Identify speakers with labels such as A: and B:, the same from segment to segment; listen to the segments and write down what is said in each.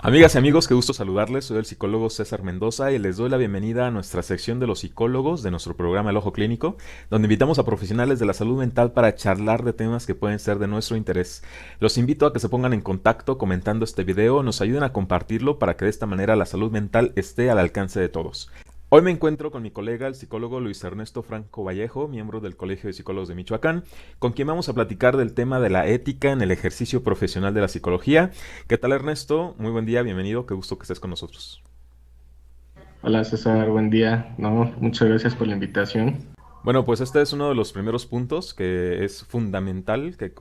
A: Amigas y amigos, qué gusto saludarles. Soy el psicólogo César Mendoza y les doy la bienvenida a nuestra sección de los psicólogos de nuestro programa El Ojo Clínico, donde invitamos a profesionales de la salud mental para charlar de temas que pueden ser de nuestro interés. Los invito a que se pongan en contacto comentando este video, nos ayuden a compartirlo para que de esta manera la salud mental esté al alcance de todos. Hoy me encuentro con mi colega, el psicólogo Luis Ernesto Franco Vallejo, miembro del Colegio de Psicólogos de Michoacán, con quien vamos a platicar del tema de la ética en el ejercicio profesional de la psicología. ¿Qué tal, Ernesto? Muy buen día, bienvenido, qué gusto que estés con nosotros.
B: Hola César, buen día. No, muchas gracias por la invitación.
A: Bueno, pues este es uno de los primeros puntos que es fundamental que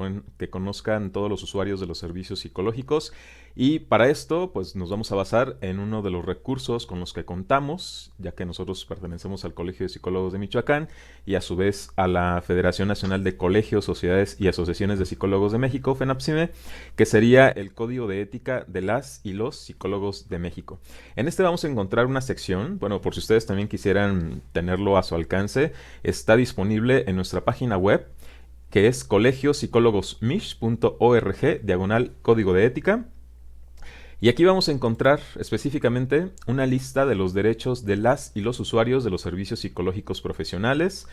A: conozcan todos los usuarios de los servicios psicológicos, y para esto pues nos vamos a basar en uno de los recursos con los que contamos, ya que nosotros pertenecemos al Colegio de Psicólogos de Michoacán y a su vez a la Federación Nacional de Colegios, Sociedades y Asociaciones de Psicólogos de México, FENAPSIME, que sería el Código de Ética de las y los Psicólogos de México. En este vamos a encontrar una sección, bueno, por si ustedes también quisieran tenerlo a su alcance, está disponible en nuestra página web, que es colegiopsicologosmich.org, diagonal código de ética. Y aquí vamos a encontrar específicamente una lista de los derechos de las y los usuarios de los servicios psicológicos profesionales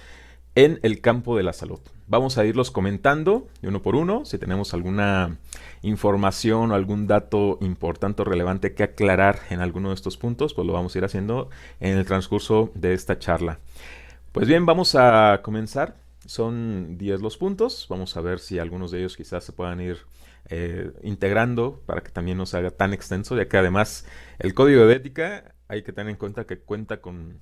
A: en el campo de la salud. Vamos a irlos comentando uno por uno. Si tenemos alguna información o algún dato importante o relevante que aclarar en alguno de estos puntos, pues lo vamos a ir haciendo en el transcurso de esta charla. Pues bien, vamos a comenzar. Son 10 los puntos. Vamos a ver si algunos de ellos quizás se puedan ir integrando para que también no se haga tan extenso, ya que además el código de ética hay que tener en cuenta que cuenta con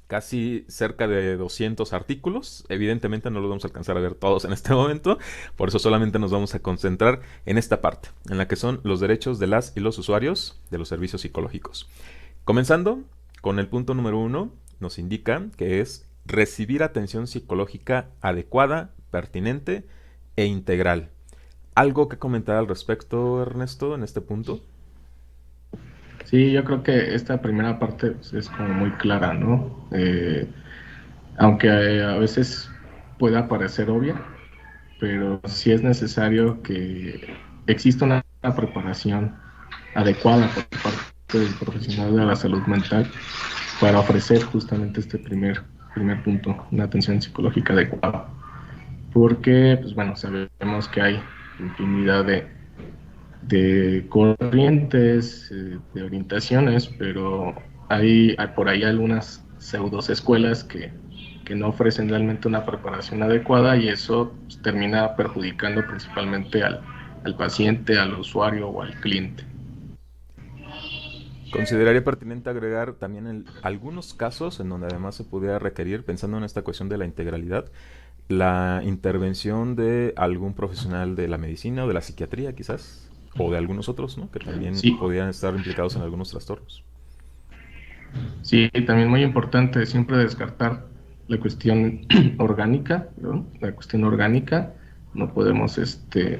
A: casi cerca de 200 artículos. Evidentemente no los vamos a alcanzar a ver todos en este momento, por eso solamente nos vamos a concentrar en esta parte, en la que son los derechos de las y los usuarios de los servicios psicológicos. Comenzando con el punto número uno, nos indica que es recibir atención psicológica adecuada, pertinente e integral. ¿Algo que comentar al respecto, Ernesto, en este punto?
B: Sí, yo creo que esta primera parte pues, es como muy clara, ¿no? Aunque a veces pueda parecer obvia, pero sí es necesario que exista una preparación adecuada por parte del profesional de la salud mental para ofrecer justamente este primer punto, una atención psicológica adecuada. Porque, pues bueno, sabemos que hay infinidad de corrientes, de orientaciones, pero hay por ahí algunas pseudos escuelas que no ofrecen realmente una preparación adecuada y eso pues, termina perjudicando principalmente al paciente, al usuario o al cliente.
A: Consideraría pertinente agregar también algunos casos en donde además se pudiera requerir, pensando en esta cuestión de la integralidad, la intervención de algún profesional de la medicina o de la psiquiatría quizás, o de algunos otros, ¿no? Que también
B: Sí,
A: podrían estar implicados en algunos trastornos.
B: sí, también muy importante siempre descartar la cuestión orgánica, ¿no? La cuestión orgánica, no podemos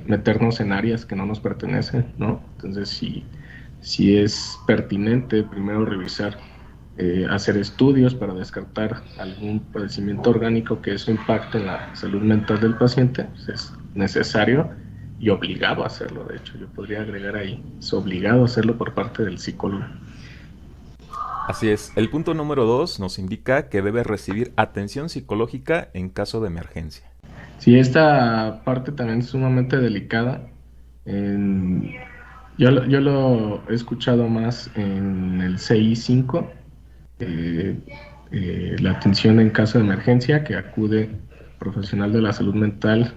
B: meternos en áreas que no nos pertenecen, ¿no? Entonces, si es pertinente primero revisar, hacer estudios para descartar algún padecimiento orgánico que eso impacte en la salud mental del paciente, pues es necesario y obligado a hacerlo. De hecho, yo podría agregar ahí, es obligado a hacerlo por parte del psicólogo.
A: Así es, el punto número 2 nos indica que debe recibir atención psicológica en caso de emergencia.
B: Sí, esta parte también es sumamente delicada. En- yo lo he escuchado más en el CI5, eh, la atención en caso de emergencia, que acude profesional de la salud mental,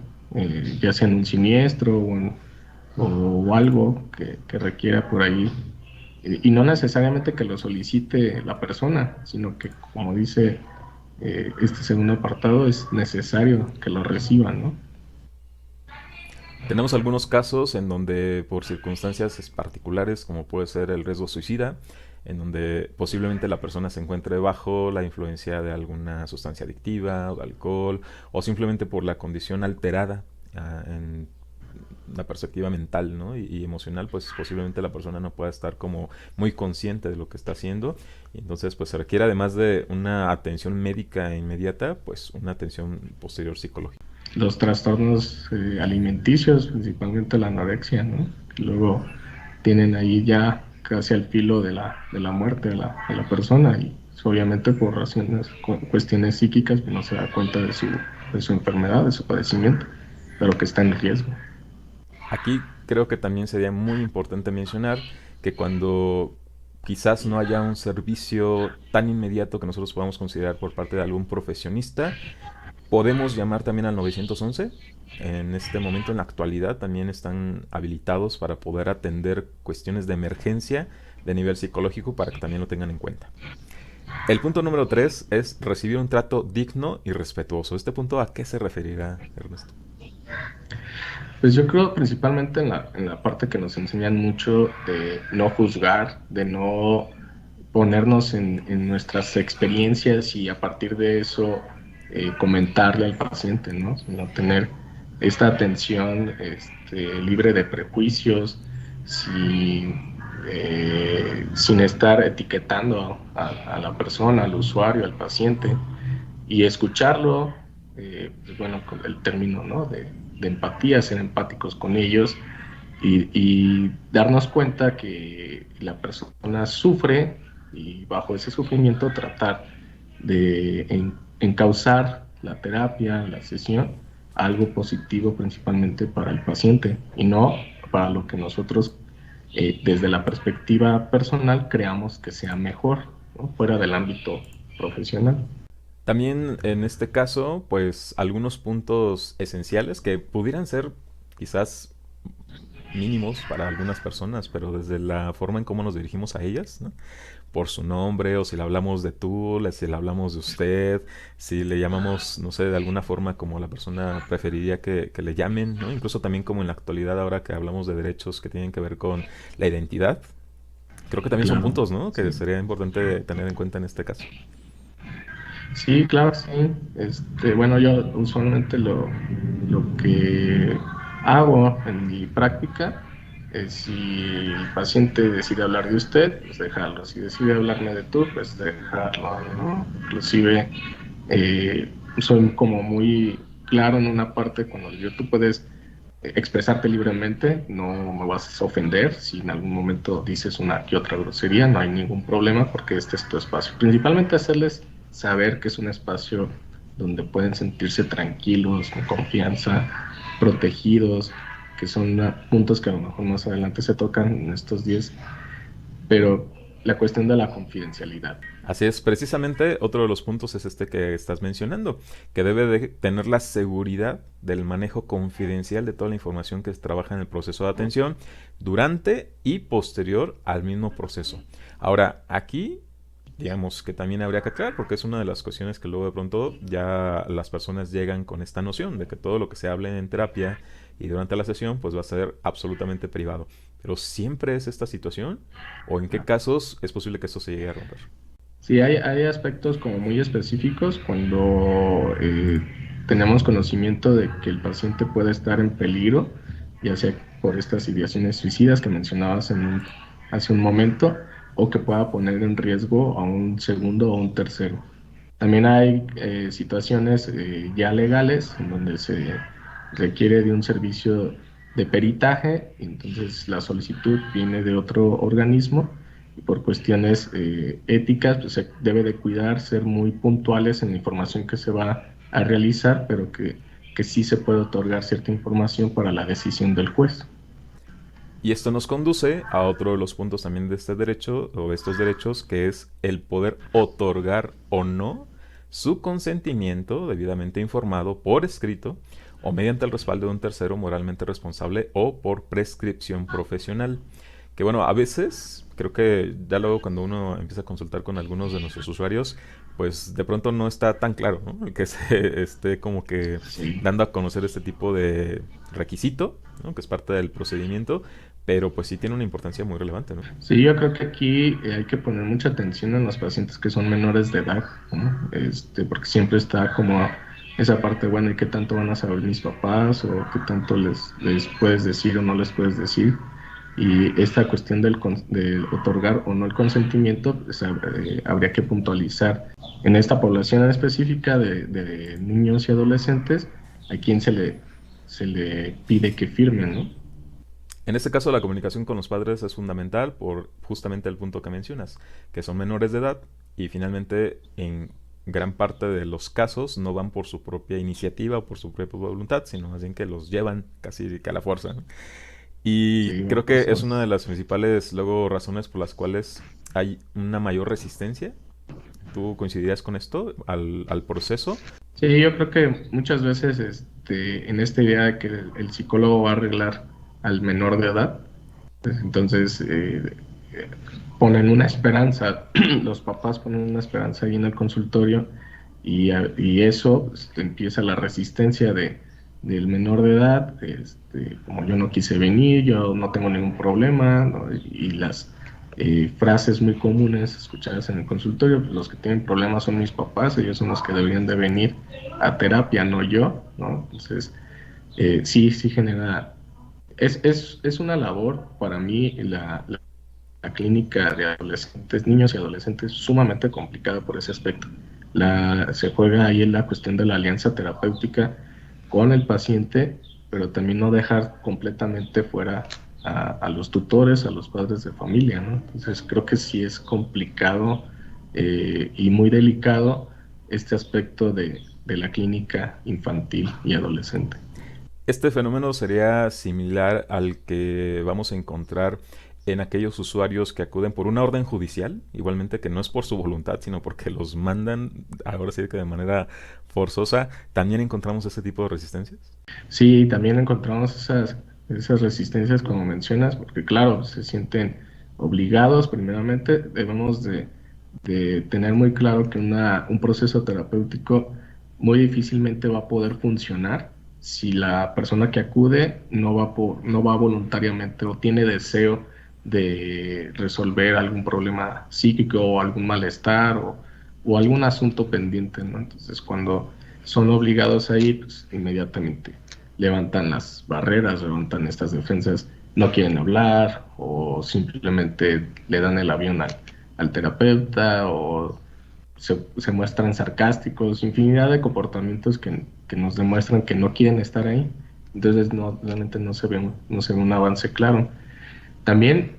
B: ya sea en un siniestro o algo que requiera por ahí, y no necesariamente que lo solicite la persona, sino que, como dice este segundo apartado, es necesario que lo reciban, ¿no?
A: Tenemos algunos casos en donde por circunstancias particulares, como puede ser el riesgo suicida, en donde posiblemente la persona se encuentre bajo la influencia de alguna sustancia adictiva o de alcohol, o simplemente por la condición alterada en la perspectiva mental, ¿no? y emocional, pues posiblemente la persona no pueda estar como muy consciente de lo que está haciendo, y entonces pues se requiere, además de una atención médica inmediata, pues una atención posterior psicológica.
B: Los trastornos alimenticios, principalmente la anorexia, ¿no? Que luego tienen ahí ya casi al filo de la muerte de la persona y obviamente por razones, cuestiones psíquicas, pues no se da cuenta de su enfermedad, de su padecimiento, pero que está en riesgo.
A: Aquí creo que también sería muy importante mencionar que cuando quizás no haya un servicio tan inmediato que nosotros podamos considerar por parte de algún profesionista, podemos llamar también al 911. En este momento, en la actualidad, también están habilitados para poder atender cuestiones de emergencia de nivel psicológico para que también lo tengan en cuenta. El punto número 3 es recibir un trato digno y respetuoso. ¿Este punto a qué se referirá, Ernesto?
B: Pues yo creo principalmente en la parte que nos enseñan mucho de no juzgar, de no ponernos en nuestras experiencias y a partir de eso comentarle al paciente, ¿no? Sino tener esta atención libre de prejuicios, sin estar etiquetando a la persona, al usuario, al paciente, y escucharlo, pues bueno, con el término, ¿no? De empatía, ser empáticos con ellos y darnos cuenta que la persona sufre y bajo ese sufrimiento tratar de encauzar la terapia, la sesión, a algo positivo principalmente para el paciente y no para lo que nosotros desde la perspectiva personal creamos que sea mejor, ¿no? Fuera del ámbito profesional.
A: También en este caso, pues algunos puntos esenciales que pudieran ser quizás mínimos para algunas personas, pero desde la forma en cómo nos dirigimos a ellas, ¿no? Por su nombre, o si le hablamos de tú, si le hablamos de usted, si le llamamos, no sé, de alguna forma como la persona preferiría que le llamen, ¿no? Incluso también como en la actualidad ahora que hablamos de derechos que tienen que ver con la identidad. Creo que también son
B: Claro,
A: puntos, ¿no? Que
B: sí.
A: sería importante tener en cuenta en este caso.
B: Sí, claro, sí. Bueno, yo usualmente lo que hago en mi práctica es si el paciente decide hablar de usted, pues dejarlo. Si decide hablarme de tú, pues dejarlo, ¿no? Inclusive soy como muy claro en una parte cuando yo tú puedes expresarte libremente, no me vas a ofender si en algún momento dices una que otra grosería, no hay ningún problema porque este es tu espacio. Principalmente hacerles saber que es un espacio donde pueden sentirse tranquilos, con confianza, protegidos, que son puntos que a lo mejor más adelante se tocan en estos días, pero la cuestión de la confidencialidad.
A: Así es, precisamente otro de los puntos es este que estás mencionando, que debe de tener la seguridad del manejo confidencial de toda la información que se trabaja en el proceso de atención durante y posterior al mismo proceso. Ahora, aquí digamos que también habría que aclarar, porque es una de las cuestiones que luego de pronto ya las personas llegan con esta noción de que todo lo que se hable en terapia y durante la sesión pues va a ser absolutamente privado. Pero ¿siempre es esta situación? ¿O en qué casos es posible que esto se llegue a romper?
B: Sí, hay aspectos como muy específicos cuando tenemos conocimiento de que el paciente puede estar en peligro, ya sea por estas ideaciones suicidas que mencionabas hace un momento, o que pueda poner en riesgo a un segundo o un tercero. También hay situaciones ya legales en donde se requiere de un servicio de peritaje, entonces la solicitud viene de otro organismo y por cuestiones éticas pues, se debe de cuidar, ser muy puntuales en la información que se va a realizar, pero que sí se puede otorgar cierta información para la decisión del juez.
A: Y esto nos conduce a otro de los puntos también de este derecho o de estos derechos, que es el poder otorgar o no su consentimiento debidamente informado por escrito o mediante el respaldo de un tercero moralmente responsable o por prescripción profesional. Que bueno, a veces creo que ya luego cuando uno empieza a consultar con algunos de nuestros usuarios, pues de pronto no está tan claro, ¿no? El que se esté como que
B: Sí.
A: dando a conocer este tipo de requisito, ¿no? Que es parte del procedimiento, pero pues sí tiene una importancia muy relevante, ¿no?
B: Sí, yo creo que aquí hay que poner mucha atención en los pacientes que son menores de edad, ¿no? Porque siempre está como esa parte, bueno, ¿y qué tanto van a saber mis papás? ¿O qué tanto les puedes decir o no les puedes decir? Y esta cuestión de otorgar o no el consentimiento, pues, habría que puntualizar. En esta población en específica de niños y adolescentes, a quién se le pide que firmen, ¿no?
A: En este caso, la comunicación con los padres es fundamental por justamente el punto que mencionas, que son menores de edad y finalmente en gran parte de los casos no van por su propia iniciativa o por su propia voluntad, sino más bien que los llevan casi que a la fuerza, ¿no? Y
B: Sí,
A: creo
B: bajo
A: que es
B: eso.
A: una de las principales luego razones por las cuales hay una mayor resistencia. ¿Tú coincidirías con esto al proceso?
B: Sí, yo creo que muchas veces en esta idea de que el psicólogo va a arreglar al menor de edad, pues entonces eh, ponen una esperanza, los papás ponen una esperanza ahí en el consultorio y eso pues, empieza la resistencia del menor de edad, como yo no quise venir, yo no tengo ningún problema, ¿no? Y las frases muy comunes escuchadas en el consultorio, pues los que tienen problemas son mis papás, ellos son los que deberían de venir a terapia, no yo, ¿no? Entonces, sí, sí genera, es una labor para mí la clínica de adolescentes, niños y adolescentes, sumamente complicada por ese aspecto. Se juega ahí en la cuestión de la alianza terapéutica con el paciente, pero también no dejar completamente fuera a los tutores, a los padres de familia, ¿no? Entonces creo que sí es complicado y muy delicado este aspecto de la clínica infantil y adolescente.
A: Este fenómeno sería similar al que vamos a encontrar en aquellos usuarios que acuden por una orden judicial, igualmente que no es por su voluntad, sino porque los mandan, ahora sí que de manera forzosa. ¿También encontramos ese tipo de resistencias?
B: Sí, también encontramos esas resistencias como mencionas, porque claro, se sienten obligados, primeramente, debemos de tener muy claro que un proceso terapéutico muy difícilmente va a poder funcionar si la persona que acude no va voluntariamente o tiene deseo de resolver algún problema psíquico o algún malestar o algún asunto pendiente, ¿no? Entonces, cuando son obligados a ir, pues inmediatamente levantan las barreras, levantan estas defensas, no quieren hablar o simplemente le dan el avión al terapeuta o se muestran sarcásticos, infinidad de comportamientos que nos demuestran que no quieren estar ahí. Entonces realmente no se ve un avance claro. También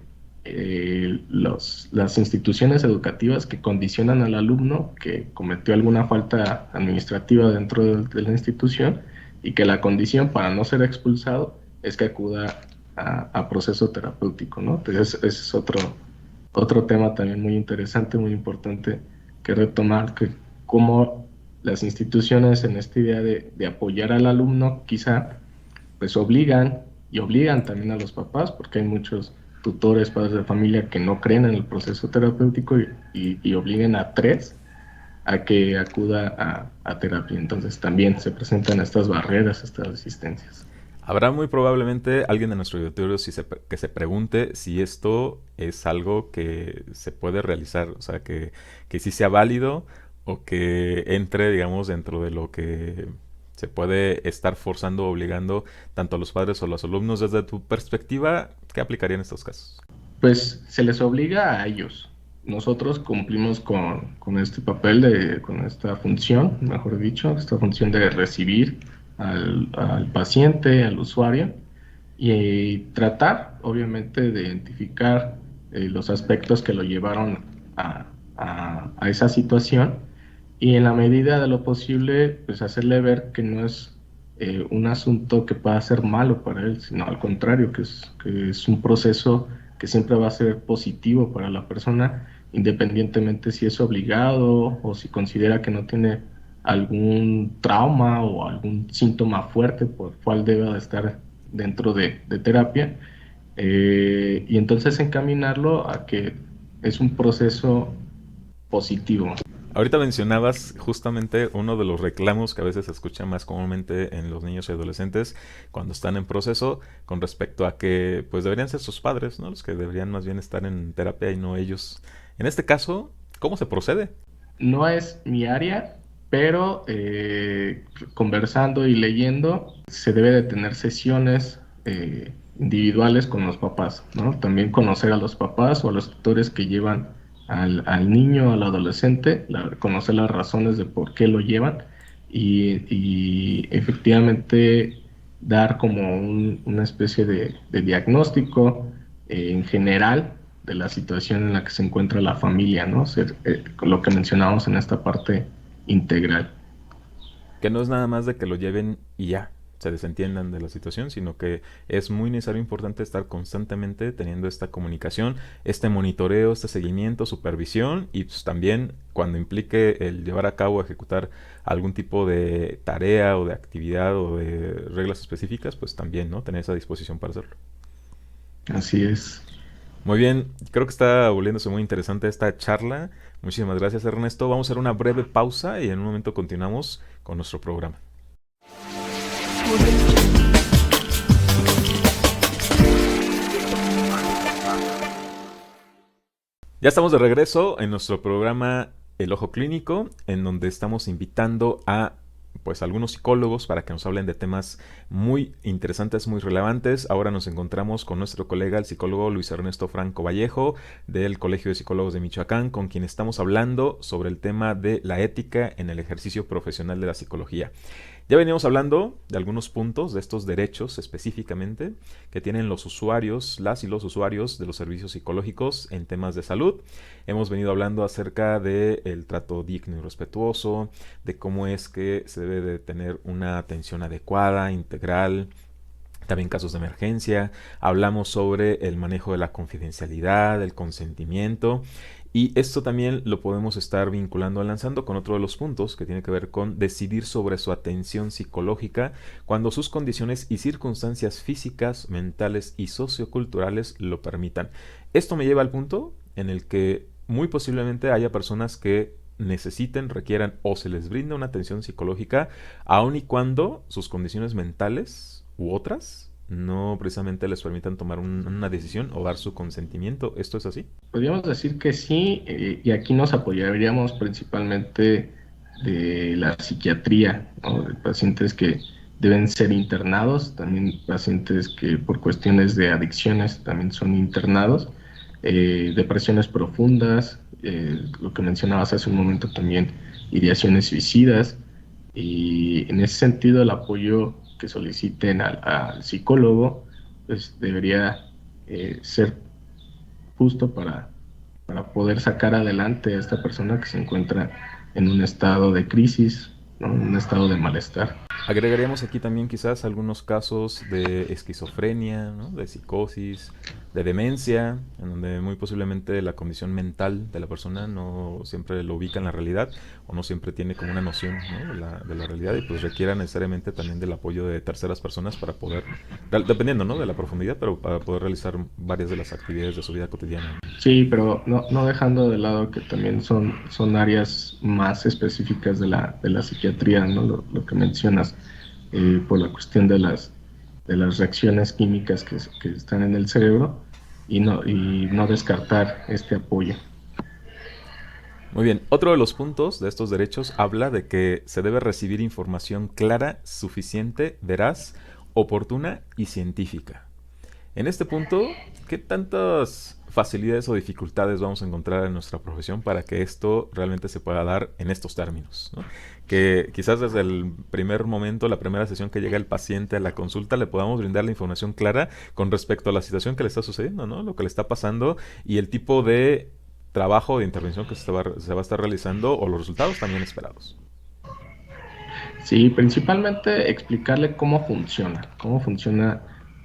B: las instituciones educativas que condicionan al alumno que cometió alguna falta administrativa dentro de la institución y que la condición para no ser expulsado es que acuda a proceso terapéutico, ¿no? Entonces ese es otro tema también muy interesante, muy importante que retomar, que cómo las instituciones en esta idea de apoyar al alumno quizá pues obligan y obligan también a los papás, porque hay muchos tutores, padres de familia que no creen en el proceso terapéutico y obliguen a tres a que acuda a terapia. Entonces también se presentan estas barreras, estas resistencias.
A: Habrá muy probablemente alguien de nuestro auditorio que se pregunte si esto es algo que se puede realizar, o sea, que sí sea válido o que entre, digamos, dentro de lo que se puede estar forzando o obligando tanto a los padres o a los alumnos. Desde tu perspectiva, ¿qué aplicaría en estos casos?
B: Pues se les obliga a ellos. Nosotros cumplimos con este papel, con esta función, mejor dicho, esta función de recibir al paciente, al usuario, y tratar, obviamente, de identificar los aspectos que lo llevaron a esa situación y en la medida de lo posible, pues hacerle ver que no es un asunto que pueda ser malo para él, sino al contrario, que es un proceso que siempre va a ser positivo para la persona, independientemente si es obligado o si considera que no tiene algún trauma o algún síntoma fuerte por cual deba de estar dentro de terapia, y entonces encaminarlo a que es un proceso positivo.
A: Ahorita mencionabas justamente uno de los reclamos que a veces se escucha más comúnmente en los niños y adolescentes cuando están en proceso con respecto a que pues deberían ser sus padres, ¿no? Los que deberían más bien estar en terapia y no ellos. En este caso, ¿cómo se procede?
B: No es mi área, pero conversando y leyendo se debe de tener sesiones individuales con los papás, ¿no? También conocer a los papás o a los tutores que llevan al niño, al adolescente, conocer las razones de por qué lo llevan y efectivamente dar como una especie de diagnóstico en general de la situación en la que se encuentra la familia, ¿no? Con lo que mencionamos en esta parte integral.
A: Que no es nada más de que lo lleven y ya se desentiendan de la situación, sino que es muy necesario, importante estar constantemente teniendo esta comunicación, este monitoreo, este seguimiento, supervisión y pues también cuando implique el llevar a cabo, ejecutar algún tipo de tarea o de actividad o de reglas específicas, pues también, ¿no? Tener esa disposición para hacerlo.
B: Así es.
A: Muy bien, creo que está volviéndose muy interesante esta charla. Muchísimas gracias, Ernesto. Vamos a hacer una breve pausa y en un momento continuamos con nuestro programa. Ya estamos de regreso en nuestro programa El Ojo Clínico, en donde estamos invitando a pues algunos psicólogos para que nos hablen de temas muy interesantes, muy relevantes. Ahora nos encontramos con nuestro colega, el psicólogo Luis Ernesto Franco Vallejo, del Colegio de Psicólogos de Michoacán, con quien estamos hablando sobre el tema de la ética en el ejercicio profesional de la psicología. Ya veníamos hablando de algunos puntos de estos derechos específicamente que tienen los usuarios, las y los usuarios de los servicios psicológicos en temas de salud. Hemos venido hablando acerca del trato digno y respetuoso, de cómo es que se debe de tener una atención adecuada, integral, también casos de emergencia. Hablamos sobre el manejo de la confidencialidad, el consentimiento. Y esto también lo podemos estar vinculando, lanzando con otro de los puntos que tiene que ver con decidir sobre su atención psicológica cuando sus condiciones y circunstancias físicas, mentales y socioculturales lo permitan. Esto me lleva al punto en el que muy posiblemente haya personas que necesiten, requieran o se les brinda una atención psicológica, aun y cuando sus condiciones mentales u otras no precisamente les permitan tomar una decisión o dar su consentimiento. ¿Esto es así?
B: Podríamos decir que sí, y aquí nos apoyaríamos principalmente de la psiquiatría, ¿no? De pacientes que deben ser internados, también pacientes que por cuestiones de adicciones también son internados, depresiones profundas, lo que mencionabas hace un momento también, ideaciones suicidas, y en ese sentido el apoyo que soliciten al psicólogo pues debería ser justo para poder sacar adelante a esta persona que se encuentra en un estado de crisis, ¿no? En un estado de malestar.
A: Agregaríamos aquí también quizás algunos casos de esquizofrenia, ¿no? De psicosis, de demencia, en donde muy posiblemente la condición mental de la persona no siempre lo ubica en la realidad o no siempre tiene como una noción, ¿no? de la realidad y pues requiera necesariamente también del apoyo de terceras personas para poder, dependiendo, ¿no? de la profundidad, pero para poder realizar varias de las actividades de su vida cotidiana.
B: Sí, pero no dejando de lado que también son áreas más específicas de la psiquiatría, ¿no? Lo que mencionas, por la cuestión de las reacciones químicas que están en el cerebro y no descartar este apoyo.
A: Muy bien, otro de los puntos de estos derechos habla de que se debe recibir información clara, suficiente, veraz, oportuna y científica. En este punto, ¿qué tantas facilidades o dificultades vamos a encontrar en nuestra profesión para que esto realmente se pueda dar en estos términos, ¿no? Que quizás desde el primer momento, la primera sesión que llega el paciente a la consulta, le podamos brindar la información clara con respecto a la situación que le está sucediendo, ¿no? Lo que le está pasando y el tipo de trabajo de intervención que se va a estar realizando o los resultados también esperados.
B: Sí, principalmente explicarle cómo funciona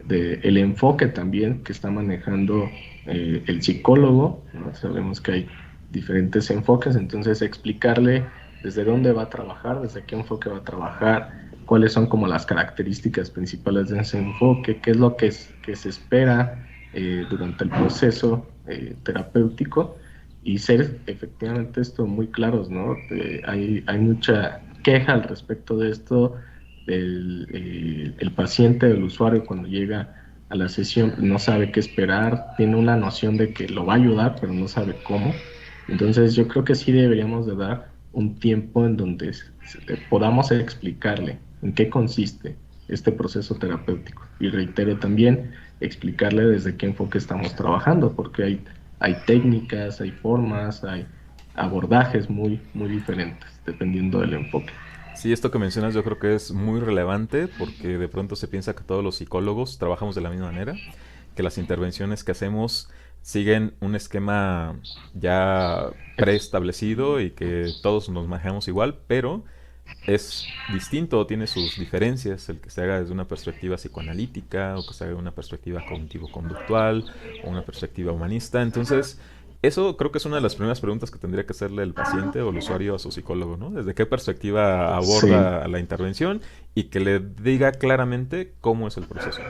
B: el enfoque también que está manejando el psicólogo, ¿no? Sabemos que hay diferentes enfoques, entonces explicarle desde dónde va a trabajar, desde qué enfoque va a trabajar, cuáles son como las características principales de ese enfoque, qué es lo que se espera durante el proceso terapéutico y ser efectivamente esto muy claros, ¿no? Hay mucha queja al respecto de esto, el paciente, el usuario cuando llega a la sesión no sabe qué esperar, tiene una noción de que lo va a ayudar, pero no sabe cómo. Entonces yo creo que sí deberíamos de dar un tiempo en donde podamos explicarle en qué consiste este proceso terapéutico. Y reitero también explicarle desde qué enfoque estamos trabajando, porque hay técnicas, hay formas, hay abordajes muy diferentes, dependiendo del enfoque.
A: Sí, esto que mencionas yo creo que es muy relevante porque de pronto se piensa que todos los psicólogos trabajamos de la misma manera, que las intervenciones que hacemos siguen un esquema ya preestablecido y que todos nos manejamos igual, pero es distinto, tiene sus diferencias, el que se haga desde una perspectiva psicoanalítica o que se haga desde una perspectiva cognitivo-conductual o una perspectiva humanista. Entonces, eso creo que es una de las primeras preguntas que tendría que hacerle el paciente o el usuario a su psicólogo, ¿no? Desde qué perspectiva
B: Sí,
A: aborda la intervención y que le diga claramente cómo es el proceso.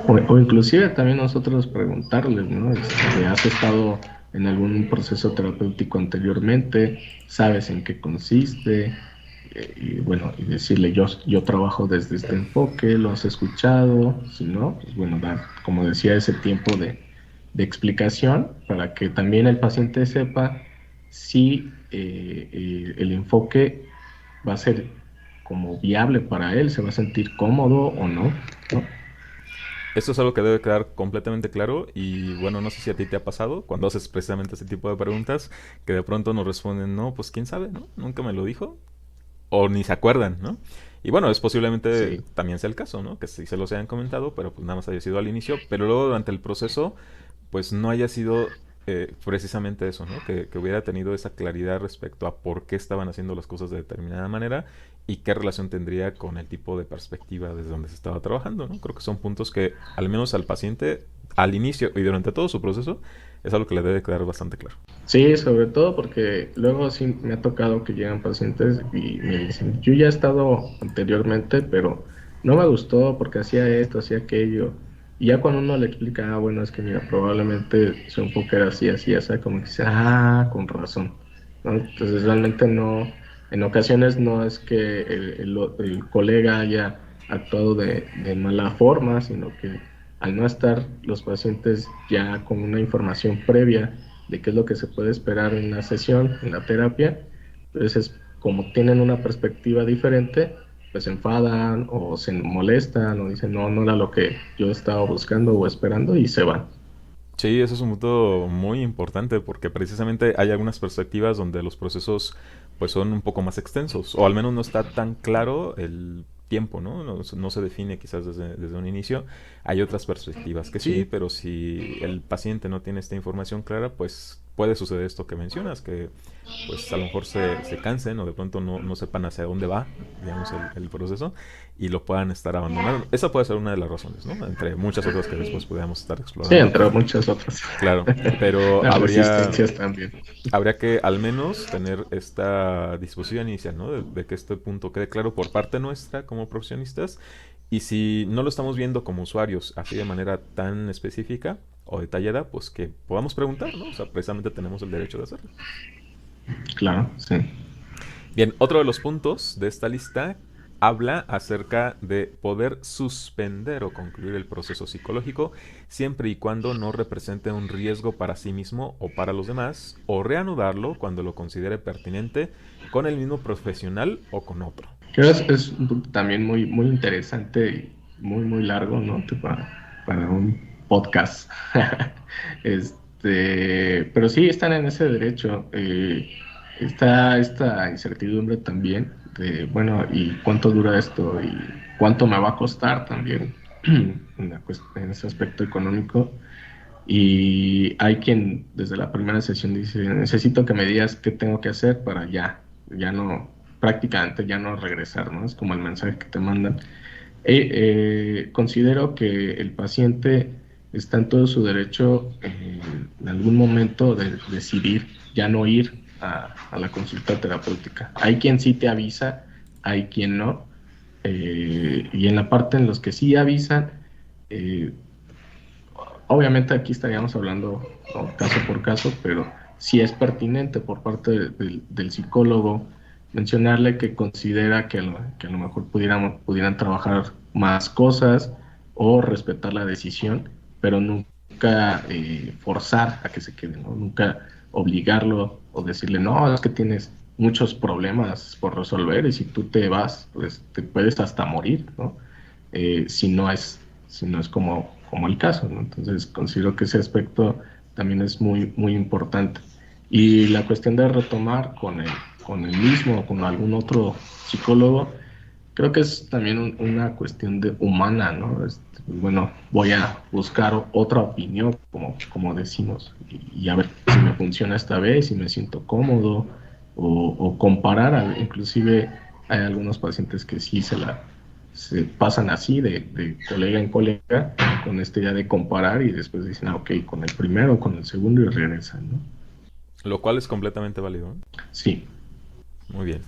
B: o inclusive también nosotros preguntarles, ¿no? ¿Has estado en algún proceso terapéutico anteriormente? ¿Sabes en qué consiste? Y bueno, y decirle, yo trabajo desde este enfoque, ¿lo has escuchado? Si no, pues bueno, dar, como decía, ese tiempo de explicación para que también el paciente sepa si el enfoque va a ser como viable para él, se va a sentir cómodo o no, ¿no?
A: Esto es algo que debe quedar completamente claro y bueno, no sé si a ti te ha pasado cuando haces precisamente ese tipo de preguntas que de pronto nos responden, no, pues quién sabe, ¿no? Nunca me lo dijo o ni se acuerdan, ¿no? Y bueno, es posiblemente
B: Sí,
A: también sea el caso, ¿no? Que sí se los hayan comentado, pero pues nada más haya sido al inicio, pero luego durante el proceso, pues no haya sido precisamente eso, ¿no? Que hubiera tenido esa claridad respecto a por qué estaban haciendo las cosas de determinada manera y qué relación tendría con el tipo de perspectiva desde donde se estaba trabajando, ¿no? Creo que son puntos que, al menos al paciente, al inicio y durante todo su proceso, es algo que le debe quedar bastante claro.
B: sí, sobre todo porque luego sí me ha tocado que llegan pacientes y me dicen, yo ya he estado anteriormente, pero no me gustó porque hacía esto, hacía aquello. Y ya cuando uno le explica, ah, bueno, es que mira, probablemente su enfoque era así, así, o sea, como que dice, ah, con razón, ¿no? Entonces realmente no, en ocasiones no es que el colega haya actuado de mala forma, sino que al no estar los pacientes ya con una información previa de qué es lo que se puede esperar en la sesión, en la terapia, entonces como tienen una perspectiva diferente, pues se enfadan o se molestan o dicen, no, no era lo que yo estaba buscando o esperando y se van.
A: Sí, eso es un punto muy importante porque precisamente hay algunas perspectivas donde los procesos pues son un poco más extensos o al menos no está tan claro el tiempo, ¿no? No se define quizás desde un inicio. Hay otras perspectivas que sí,
B: Sí,
A: pero si el paciente no tiene esta información clara, pues puede suceder esto que mencionas, que pues a lo mejor se cansen o de pronto no sepan hacia dónde va, digamos, el proceso y lo puedan estar abandonando. Esa puede ser una de las razones, ¿no? Entre muchas otras que después podríamos estar
B: sí,
A: explorando.
B: entre muchas otras.
A: Claro, pero
B: Las resistencias también.
A: habría que al menos tener esta disposición inicial, ¿no? De que este punto quede claro por parte nuestra como profesionistas. Y si no lo estamos viendo como usuarios así de manera tan específica o detallada, pues que podamos preguntar, ¿no? O sea, precisamente tenemos el derecho de hacerlo.
B: Claro, sí.
A: Bien, otro de los puntos de esta lista habla acerca de poder suspender o concluir el proceso psicológico siempre y cuando no represente un riesgo para sí mismo o para los demás, o reanudarlo cuando lo considere pertinente con el mismo profesional o con otro.
B: Creo que es también muy, muy interesante y muy, muy largo, ¿no? Para un podcast. Pero sí están en ese derecho. Está esta incertidumbre también de, bueno, ¿y cuánto dura esto? ¿Y cuánto me va a costar también en ese aspecto económico? Y hay quien desde la primera sesión dice, necesito que me digas qué tengo que hacer para ya no, prácticamente ya no regresar, ¿no? Es como el mensaje que te mandan. Considero que el paciente está en todo su derecho en algún momento de decidir ya no ir a la consulta terapéutica. Hay quien sí te avisa, hay quien no. Y en la parte en los que sí avisan, eh, obviamente aquí estaríamos hablando, ¿no?, caso por caso, pero si es pertinente por parte del psicólogo mencionarle que considera que a lo mejor pudieran trabajar más cosas o respetar la decisión, pero nunca forzar a que se quede, ¿no? Nunca obligarlo o decirle, no, es que tienes muchos problemas por resolver y si tú te vas, pues te puedes hasta morir, ¿no? Si no es como el caso, ¿no? Entonces considero que ese aspecto también es muy, muy importante. Y la cuestión de retomar con el mismo o con algún otro psicólogo, creo que es también una cuestión de humana, ¿no? Bueno, voy a buscar otra opinión, como decimos, y a ver si me funciona esta vez, si me siento cómodo, o comparar, inclusive hay algunos pacientes que sí se pasan así de colega en colega con esta idea de comparar y después dicen, ok, con el primero, con el segundo y regresan, ¿no?
A: Lo cual es completamente válido, ¿eh?
B: Sí.
A: Muy bien.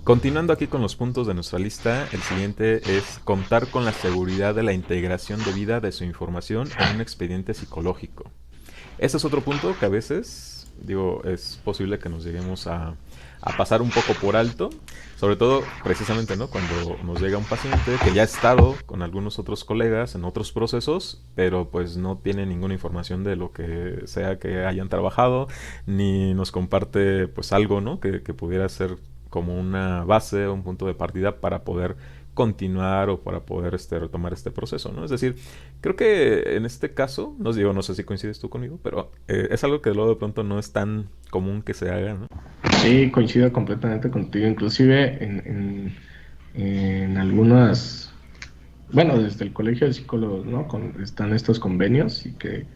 A: Continuando aquí con los puntos de nuestra lista, el siguiente es contar con la seguridad de la integración debida de su información en un expediente psicológico. Este es otro punto que a veces, digo, es posible que nos lleguemos a pasar un poco por alto, sobre todo precisamente, ¿no? Cuando nos llega un paciente que ya ha estado con algunos otros colegas en otros procesos, pero pues no tiene ninguna información de lo que sea que hayan trabajado, ni nos comparte pues algo, ¿no? Que pudiera ser como una base o un punto de partida para poder continuar o para poder retomar este proceso, ¿no? Es decir, creo que en este caso, no digo, no sé si coincides tú conmigo, pero es algo que luego de pronto no es tan común que se haga, ¿no?
B: Sí, coincido completamente contigo. Inclusive en algunas, bueno, desde el Colegio de Psicólogos, ¿no? Están estos convenios y que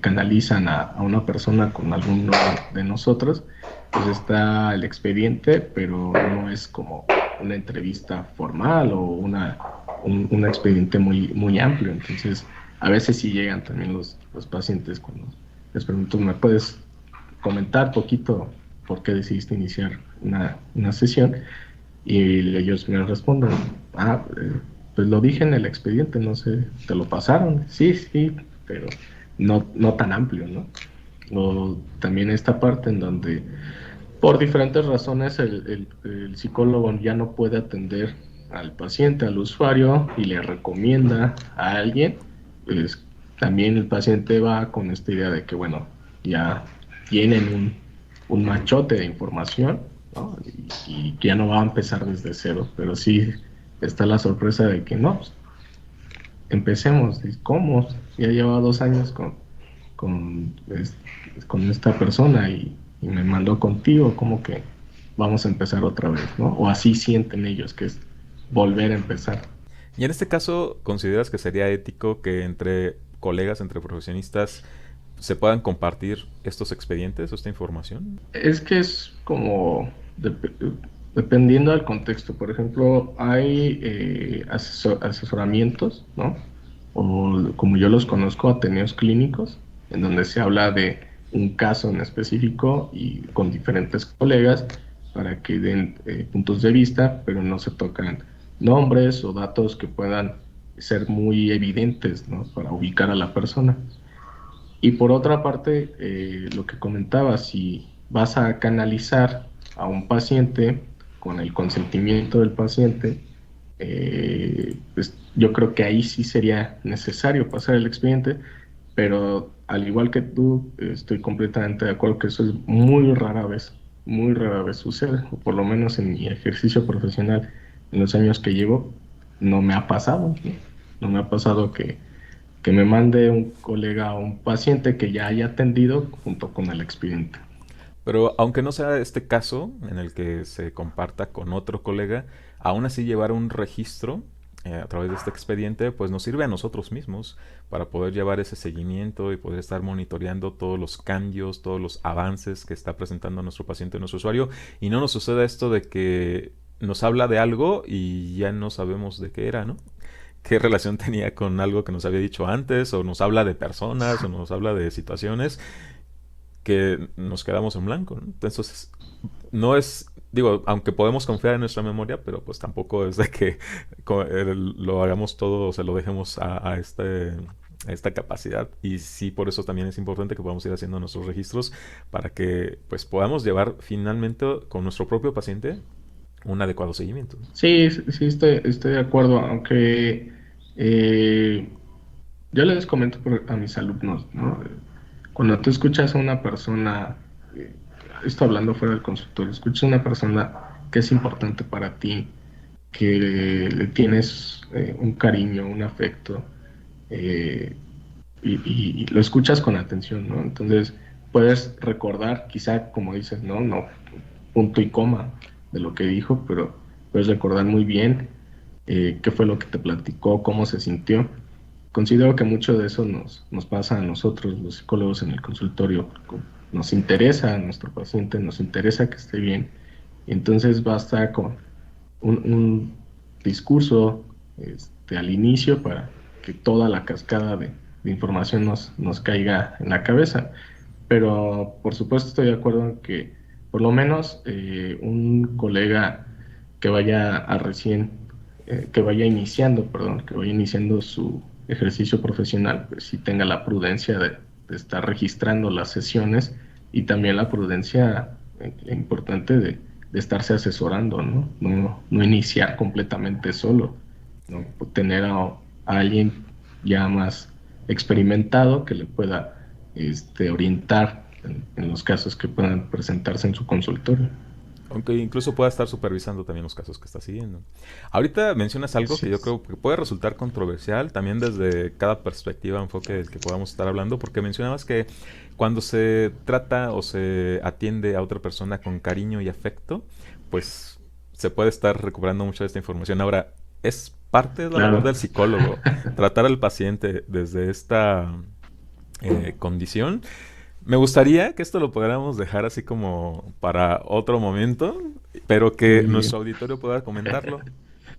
B: canalizan a una persona con alguno de nosotros. Pues está el expediente, pero no es como una entrevista formal o un expediente muy amplio. Entonces, a veces sí llegan también los pacientes cuando les pregunto, ¿me puedes comentar poquito por qué decidiste iniciar una sesión? Y ellos me responden, pues lo dije en el expediente, no sé, ¿te lo pasaron? Sí, sí, pero no tan amplio, ¿no? O también esta parte en donde por diferentes razones el psicólogo ya no puede atender al paciente, al usuario, y le recomienda a alguien, pues también el paciente va con esta idea de que, bueno, ya tienen un machote de información, ¿no? Y ya no va a empezar desde cero, pero sí está la sorpresa de que no, pues, empecemos. ¿Cómo? Ya lleva 2 años con, pues, con esta persona y me mandó contigo, como que vamos a empezar otra vez, ¿no? O así sienten ellos que es volver a empezar.
A: Y en este caso, ¿consideras que sería ético que entre colegas, entre profesionistas, se puedan compartir estos expedientes o esta información?
B: Es que es como dependiendo del contexto. Por ejemplo, hay asesoramientos, ¿no? O como yo los conozco, ateneos clínicos, en donde se habla de un caso en específico y con diferentes colegas para que den puntos de vista, pero no se tocan nombres o datos que puedan ser muy evidentes, ¿no? Para ubicar a la persona. Y por otra parte, lo que comentaba, si vas a canalizar a un paciente con el consentimiento del paciente, pues yo creo que ahí sí sería necesario pasar el expediente, pero al igual que tú, estoy completamente de acuerdo que eso es muy rara vez sucede, o por lo menos en mi ejercicio profesional, en los años que llevo, no me ha pasado, ¿no? No me ha pasado que me mande un colega a un paciente que ya haya atendido junto con el expediente.
A: Pero aunque no sea este caso en el que se comparta con otro colega, aún así llevar un registro a través de este expediente, pues nos sirve a nosotros mismos para poder llevar ese seguimiento y poder estar monitoreando todos los cambios, todos los avances que está presentando nuestro paciente, nuestro usuario, y no nos suceda esto de que nos habla de algo y ya no sabemos de qué era, ¿no? Qué relación tenía con algo que nos había dicho antes, o nos habla de personas, o nos habla de situaciones que nos quedamos en blanco, ¿no? Entonces, no es, digo, aunque podemos confiar en nuestra memoria, pero pues tampoco es de que lo hagamos todo o se lo dejemos a esta capacidad. Y sí, por eso también es importante que podamos ir haciendo nuestros registros para que pues podamos llevar finalmente con nuestro propio paciente un adecuado seguimiento.
B: Sí, sí, estoy de acuerdo, aunque eh, yo les comento a mis alumnos, ¿no? Cuando tú escuchas a una persona, esto hablando fuera del consultorio, escuchas a una persona que es importante para ti, que le tienes un cariño, un afecto, eh, y lo escuchas con atención, ¿no? Entonces puedes recordar, quizá como dices, no, no. punto y coma de lo que dijo, pero puedes recordar muy bien qué fue lo que te platicó, cómo se sintió. Considero que mucho de eso nos pasa a nosotros, los psicólogos en el consultorio. Nos interesa a nuestro paciente, nos interesa que esté bien. Y entonces basta con un discurso al inicio para que toda la cascada de información nos caiga en la cabeza. Pero por supuesto estoy de acuerdo en que por lo menos un colega que vaya a recién, que vaya iniciando, perdón, que vaya iniciando su ejercicio profesional, pues sí tenga la prudencia de estar registrando las sesiones y también la prudencia importante de estarse asesorando, ¿no? No iniciar completamente solo, ¿no? Tener a alguien ya más experimentado que le pueda orientar en los casos que puedan presentarse en su consultorio.
A: Aunque incluso pueda estar supervisando también los casos que está siguiendo. Ahorita mencionas algo
B: Así
A: que yo
B: es.
A: creo que puede resultar controversial también desde cada perspectiva, enfoque del que podamos estar hablando, porque mencionabas que cuando se trata o se atiende a otra persona con cariño y afecto, pues se puede estar recuperando mucha de esta información. Ahora, es parte de la labor
B: Claro.
A: del psicólogo tratar al paciente desde esta condición. Me gustaría que esto lo pudiéramos dejar así como para otro momento, pero que
B: Muy bien.
A: nuestro auditorio pueda comentarlo.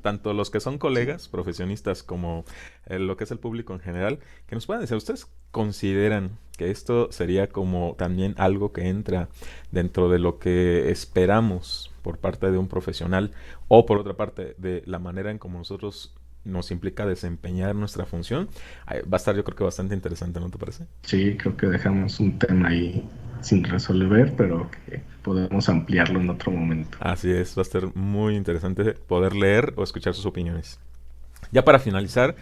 A: Tanto los que son
B: Sí.
A: colegas, profesionistas, como lo que es el público en general, que nos puedan decir, ¿ustedes consideran que esto sería como también algo que entra dentro de lo que esperamos por parte de un profesional o por otra parte de la manera en como nosotros nos implica desempeñar nuestra función? Va a estar yo creo que bastante interesante, ¿no te parece?
B: Sí, creo que dejamos un tema ahí sin resolver, pero que podemos ampliarlo en otro momento.
A: Así es, va a ser muy interesante poder leer o escuchar sus opiniones. Ya para finalizar,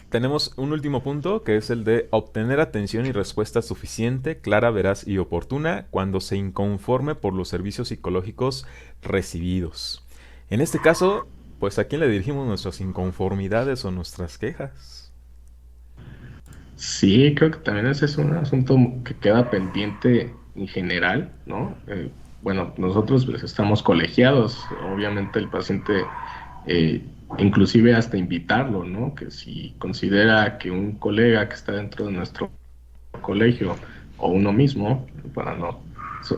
A: tenemos un último punto que es el de obtener atención y respuesta suficiente, clara, veraz y oportuna cuando se inconforme por los servicios psicológicos recibidos. En este caso, pues a quién le dirigimos nuestras inconformidades o nuestras quejas.
B: Sí, creo que también ese es un asunto que queda pendiente en general, ¿no? Bueno, nosotros pues, estamos colegiados, obviamente el paciente, eh, inclusive hasta invitarlo, ¿no? Que si considera que un colega que está dentro de nuestro colegio o uno mismo, para no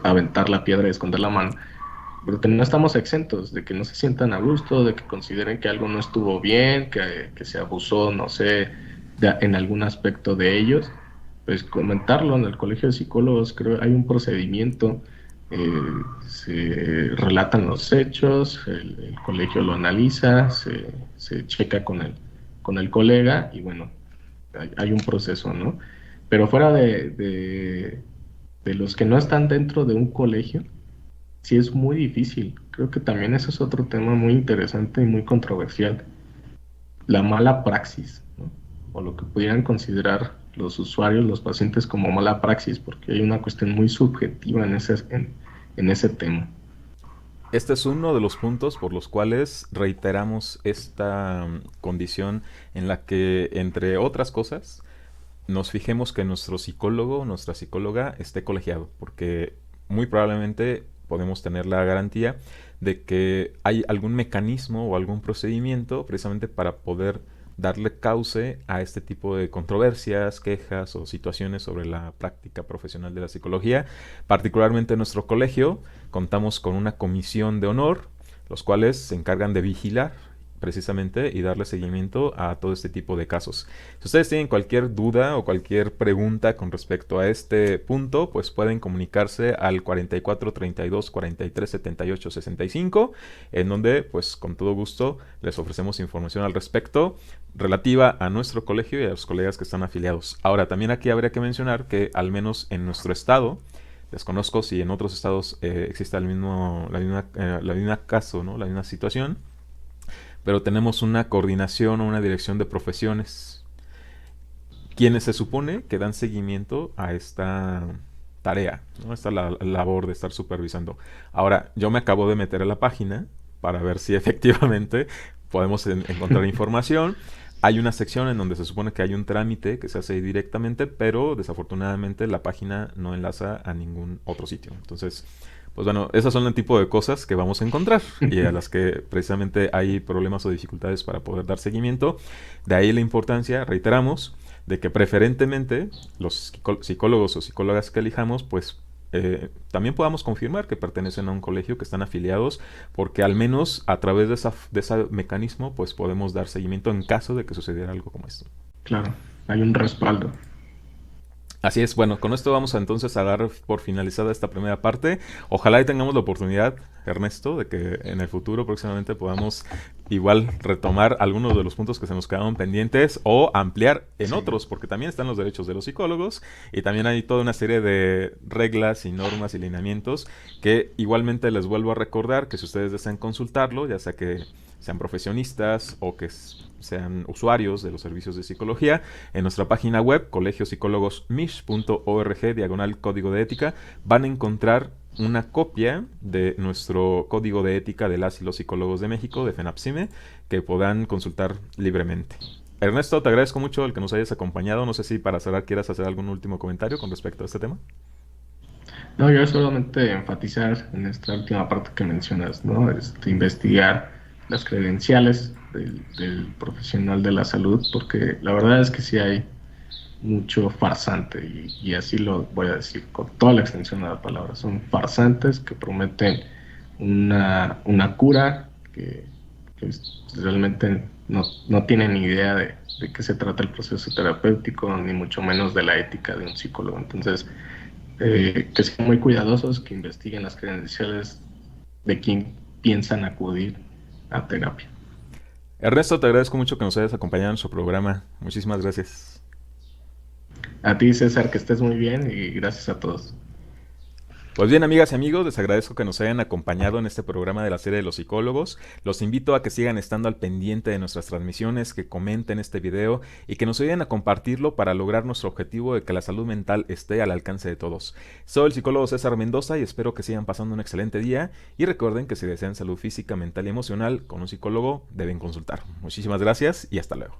B: aventar la piedra y esconder la mano, porque no estamos exentos de que no se sientan a gusto, de que consideren que algo no estuvo bien, que se abusó, no sé, en algún aspecto de ellos, pues comentarlo en el colegio de psicólogos, creo hay un procedimiento, se relatan los hechos, el colegio lo analiza, se checa con el colega y bueno, hay un proceso, ¿no? Pero fuera de los que no están dentro de un colegio, sí es muy difícil. Creo que también ese es otro tema muy interesante y muy controversial. La mala praxis, ¿no? O lo que pudieran considerar los usuarios, los pacientes como mala praxis, porque hay una cuestión muy subjetiva en ese tema.
A: Este es uno de los puntos por los cuales reiteramos esta condición en la que, entre otras cosas, nos fijemos que nuestro psicólogo o nuestra psicóloga esté colegiado, porque muy probablemente podemos tener la garantía de que hay algún mecanismo o algún procedimiento precisamente para poder darle cauce a este tipo de controversias, quejas o situaciones sobre la práctica profesional de la psicología. Particularmente en nuestro colegio contamos con una comisión de honor, los cuales se encargan de vigilar precisamente y darle seguimiento a todo este tipo de casos. Si ustedes tienen cualquier duda o cualquier pregunta con respecto a este punto, pues pueden comunicarse al 44 32 43 78 65, en donde pues con todo gusto les ofrecemos información al respecto relativa a nuestro colegio y a los colegas que están afiliados. Ahora, también aquí habría que mencionar que al menos en nuestro estado, desconozco si en otros estados existe la misma caso, ¿no? La misma situación, pero tenemos una coordinación o una dirección de profesiones, quienes se supone que dan seguimiento a esta tarea, ¿no? Esta labor de estar supervisando. Ahora, yo me acabo de meter a la página para ver si efectivamente podemos encontrar información. Hay una sección en donde se supone que hay un trámite que se hace directamente, pero desafortunadamente la página no enlaza a ningún otro sitio. Entonces, Pues bueno, esas son el tipo de cosas que vamos a encontrar y a las que precisamente hay problemas o dificultades para poder dar seguimiento. De ahí la importancia, reiteramos, de que preferentemente los psicólogos o psicólogas que elijamos, pues también podamos confirmar que pertenecen a un colegio, que están afiliados, porque al menos a través de ese mecanismo, pues podemos dar seguimiento en caso de que sucediera algo como esto.
B: Claro, hay un respaldo.
A: Así es, bueno, con esto vamos a entonces a dar por finalizada esta primera parte. Ojalá y tengamos la oportunidad, Ernesto, de que en el futuro próximamente podamos igual retomar algunos de los puntos que se nos quedaron pendientes o ampliar en
B: Sí,
A: otros, porque también están los derechos de los psicólogos y también hay toda una serie de reglas y normas y lineamientos que igualmente les vuelvo a recordar que si ustedes desean consultarlo, ya sea que sean profesionistas o que sean usuarios de los servicios de psicología, en nuestra página web colegiopsicologosmish.org/código de ética van a encontrar una copia de nuestro código de ética de las y los psicólogos de México, de FENAPSIME, que podrán consultar libremente. Ernesto, te agradezco mucho el que nos hayas acompañado. No sé si para cerrar quieras hacer algún último comentario con respecto a este tema.
B: no, yo solamente enfatizar en esta última parte que mencionas, ¿no? Investigar las credenciales del profesional de la salud, porque la verdad es que sí hay mucho farsante, y así lo voy a decir con toda la extensión de la palabra. Son farsantes que prometen una cura que realmente no tienen ni idea de qué se trata el proceso terapéutico, ni mucho menos de la ética de un psicólogo. Entonces, que sean muy cuidadosos, que investiguen las credenciales de quien piensan acudir a terapia.
A: Ernesto, te agradezco mucho que nos hayas acompañado en su programa. Muchísimas gracias.
B: A ti, César, que estés muy bien, y gracias a todos.
A: Pues bien, amigas y amigos, les agradezco que nos hayan acompañado en este programa de la serie de los psicólogos. Los invito a que sigan estando al pendiente de nuestras transmisiones, que comenten este video y que nos ayuden a compartirlo para lograr nuestro objetivo de que la salud mental esté al alcance de todos. Soy el psicólogo César Mendoza y espero que sigan pasando un excelente día y recuerden que si desean salud física, mental y emocional con un psicólogo deben consultar. Muchísimas gracias y hasta luego.